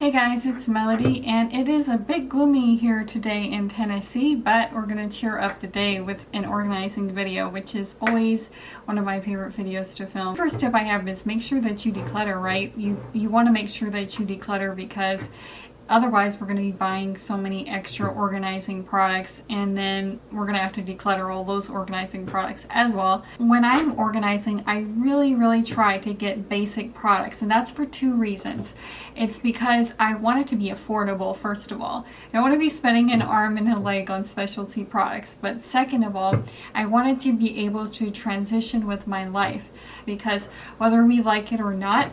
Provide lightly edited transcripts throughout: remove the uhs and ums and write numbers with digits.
Hey guys, it's Melody, and it is a bit gloomy here today in Tennessee, but we're going to cheer up the day with an organizing video, which is always one of my favorite videos to film. The first tip I have is make sure that you declutter, right? You want to make sure that you declutter because otherwise we're going to be buying so many extra organizing products, and then we're going to have to declutter all those organizing products as well. When I'm organizing, I really try to get basic products, and that's for two reasons. It's because I want it to be affordable, first of all. I don't want to be spending an arm and a leg on specialty products, but second of all, I wanted to be able to transition with my life, because whether we like it or not,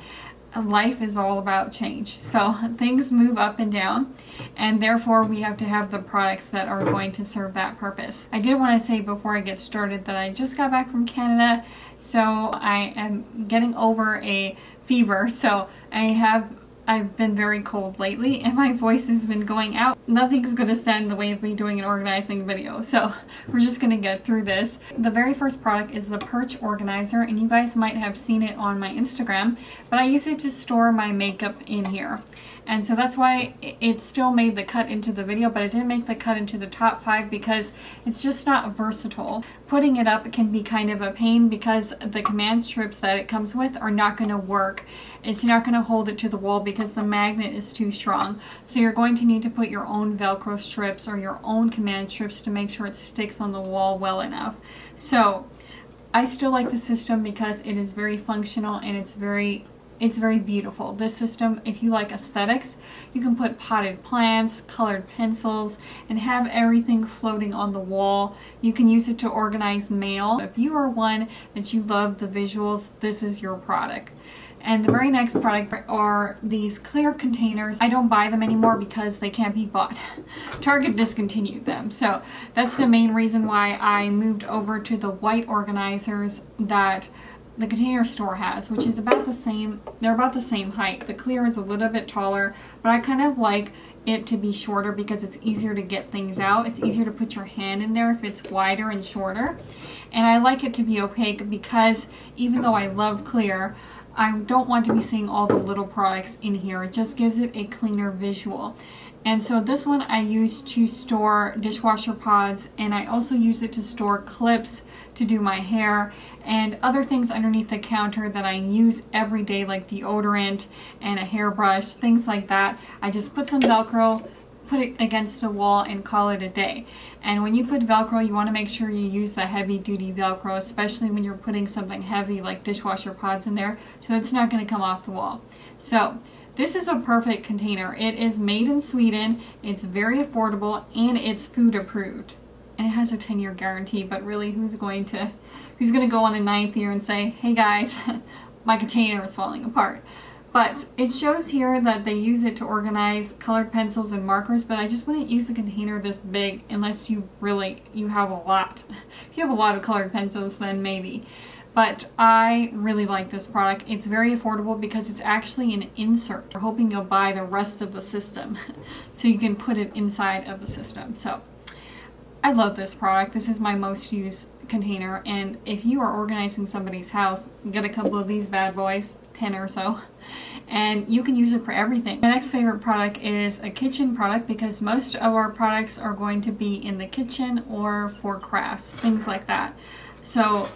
life is all about change. So things move up and down, and therefore we have to have the products that are going to serve that purpose. I did want to say before I get started that I just got back from Canada, so I am getting over a fever. So I've been very cold lately and my voice has been going out. Nothing's going to stand in the way of me doing an organizing video, so we're just going to get through this. The very first product is the Perch organizer, and you guys might have seen it on my Instagram, but I use it to store my makeup in here. And so that's why it still made the cut into the video, but it didn't make the cut into the top 5 because it's just not versatile. Putting it up can be kind of a pain because the command strips that it comes with are not going to work. It's not going to hold it to the wall because the magnet is too strong. So you're going to need to put your own Velcro strips or your own command strips to make sure it sticks on the wall well enough. So I still like the system because it is very functional and it's very beautiful. This system, if you like aesthetics, you can put potted plants, colored pencils, and have everything floating on the wall. You can use it to organize mail. If you are one that you love the visuals, this is your product. And the very next product are these clear containers. I don't buy them anymore because they can't be bought. Target discontinued them. So that's the main reason why I moved over to the white organizers that the Container Store has, which is about the same. They're about the same height. The clear is a little bit taller, but I kind of like it to be shorter because it's easier to get things out. It's easier to put your hand in there if it's wider and shorter. And I like it to be opaque because even though I love clear, I don't want to be seeing all the little products in here. It just gives it a cleaner visual. And so this one I use to store dishwasher pods, and I also use it to store clips to do my hair and other things underneath the counter that I use every day, like deodorant and a hairbrush, things like that. I just put some Velcro, put it against a wall, and call it a day. And when you put Velcro, you want to make sure you use the heavy duty Velcro, especially when you're putting something heavy like dishwasher pods in there, so it's not going to come off the wall. So this is a perfect container. It is made in Sweden, it's very affordable, and it's food approved. And it has a 10-year guarantee, but really who's going to go on the 9th year and say, hey guys, my container is falling apart. But it shows here that they use it to organize colored pencils and markers, but I just wouldn't use a container this big unless you have a lot. If you have a lot of colored pencils, then maybe. But I really like this product. It's very affordable because it's actually an insert. We're hoping you'll buy the rest of the system so you can put it inside of the system. So I love this product. This is my most used container, and if you are organizing somebody's house, get a couple of these bad boys, 10 or so, and you can use it for everything. My next favorite product is a kitchen product because most of our products are going to be in the kitchen or for crafts, things like that. So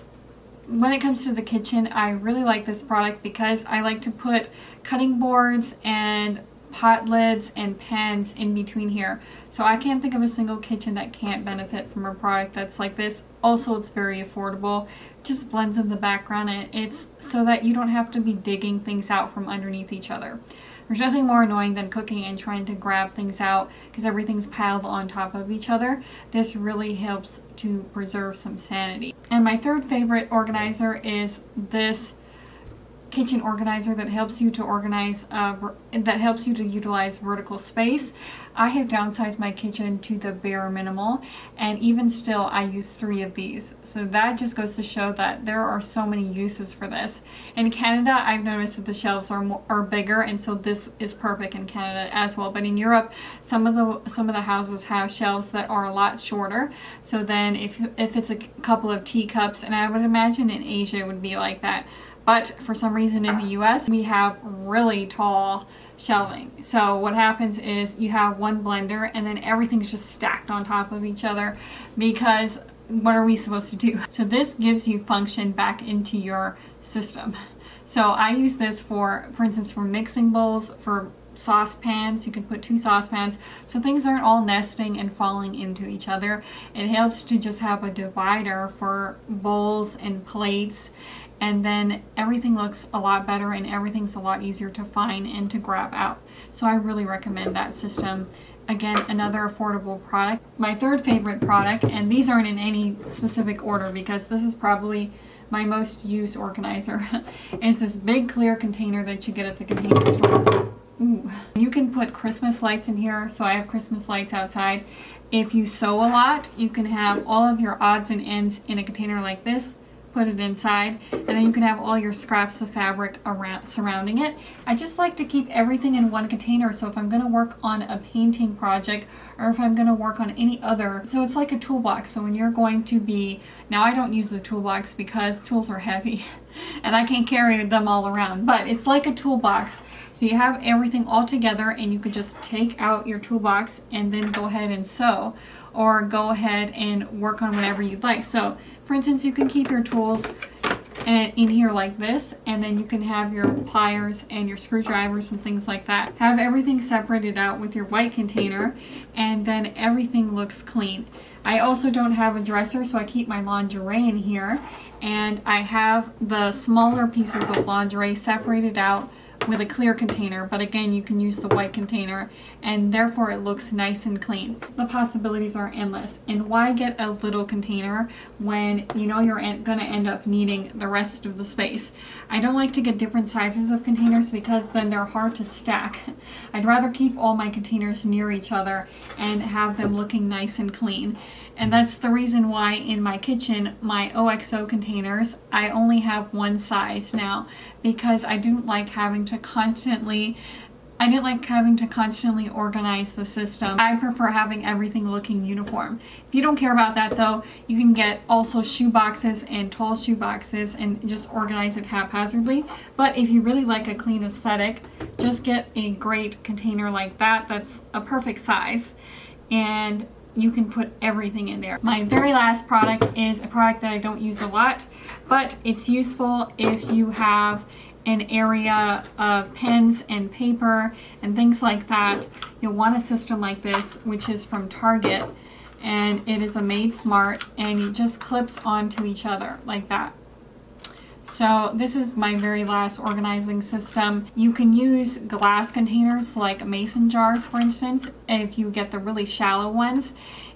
when it comes to the kitchen, I really like this product because I like to put cutting boards and pot lids and pans in between here. So I can't think of a single kitchen that can't benefit from a product that's like this. Also, it's very affordable. It just blends in the background, and it's so that you don't have to be digging things out from underneath each other. There's nothing more annoying than cooking and trying to grab things out because everything's piled on top of each other. This really helps to preserve some sanity. And my third favorite organizer is this kitchen organizer that helps you to organize, utilize vertical space. I have downsized my kitchen to the bare minimal, and even still I use 3 of these. So that just goes to show that there are so many uses for this. In Canada, I've noticed that the shelves are bigger, and so this is perfect in Canada as well. But in Europe, some of the houses have shelves that are a lot shorter. So then if it's a couple of teacups, and I would imagine in Asia it would be like that. But for some reason in the US, we have really tall shelving. So what happens is you have one blender and then everything's just stacked on top of each other, because what are we supposed to do? So this gives you function back into your system. So I use this for instance, for mixing bowls, for saucepans. You can put 2 saucepans so things aren't all nesting and falling into each other. It helps to just have a divider for bowls and plates, and then everything looks a lot better and everything's a lot easier to find and to grab out. So I really recommend that system. Again, another affordable product. My third favorite product, and these aren't in any specific order because this is probably my most used organizer, is this big clear container that you get at the container store. Ooh. You can put Christmas lights in here, so I have Christmas lights outside. If you sew a lot, you can have all of your odds and ends in a container like this, put it inside, and then you can have all your scraps of fabric around surrounding it. I just like to keep everything in one container, so if I'm going to work on a painting project or if I'm going to work on any other, so it's like a toolbox. So when you're going to be, now I don't use the toolbox because tools are heavy and I can't carry them all around, but it's like a toolbox. So you have everything all together and you could just take out your toolbox and then go ahead and sew, or go ahead and work on whatever you'd like. So for instance, you can keep your tools in here like this, and then you can have your pliers and your screwdrivers and things like that. Have everything separated out with your white container, and then everything looks clean. I also don't have a dresser, so I keep my lingerie in here, and I have the smaller pieces of lingerie separated out with a clear container, but again, you can use the white container and therefore it looks nice and clean. The possibilities are endless, and why get a little container when you know you're going to end up needing the rest of the space? I don't like to get different sizes of containers because then they're hard to stack. I'd rather keep all my containers near each other and have them looking nice and clean. And that's the reason why in my kitchen, my OXO containers, I only have one size now, because I didn't like having to constantly organize the system. I prefer having everything looking uniform. If you don't care about that though, you can get also shoe boxes and tall shoe boxes and just organize it haphazardly. But if you really like a clean aesthetic, just get a great container like that. That's a perfect size, and you can put everything in there. My very last product is a product that I don't use a lot, but it's useful if you have an area of pens and paper and things like that. You'll want a system like this, which is from Target, and it is a MadeSmart, and it just clips onto each other like that. So this is my very last organizing system. You can use glass containers like mason jars, for instance, if you get the really shallow ones,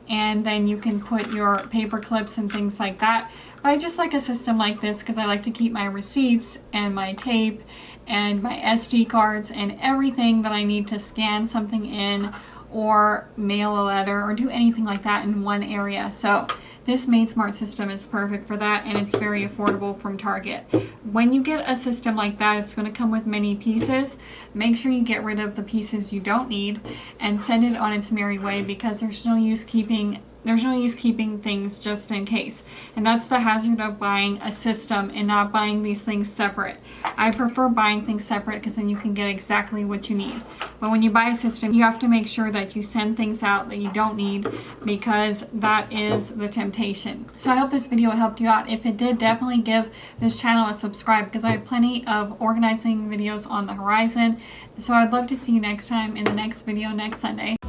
and then you can put your paper clips and things like that. But I just like a system like this because I like to keep my receipts and my tape and my SD cards and everything that I need to scan something in or mail a letter or do anything like that in one area. So this MadeSmart system is perfect for that, and it's very affordable from Target. When you get a system like that, it's going to come with many pieces. Make sure you get rid of the pieces you don't need and send it on its merry way, because there's no use keeping things just in case. And that's the hazard of buying a system and not buying these things separate. I prefer buying things separate because then you can get exactly what you need. But when you buy a system, you have to make sure that you send things out that you don't need, because that is the temptation. So I hope this video helped you out. If it did, definitely give this channel a subscribe, because I have plenty of organizing videos on the horizon. So I'd love to see you next time in the next video next Sunday.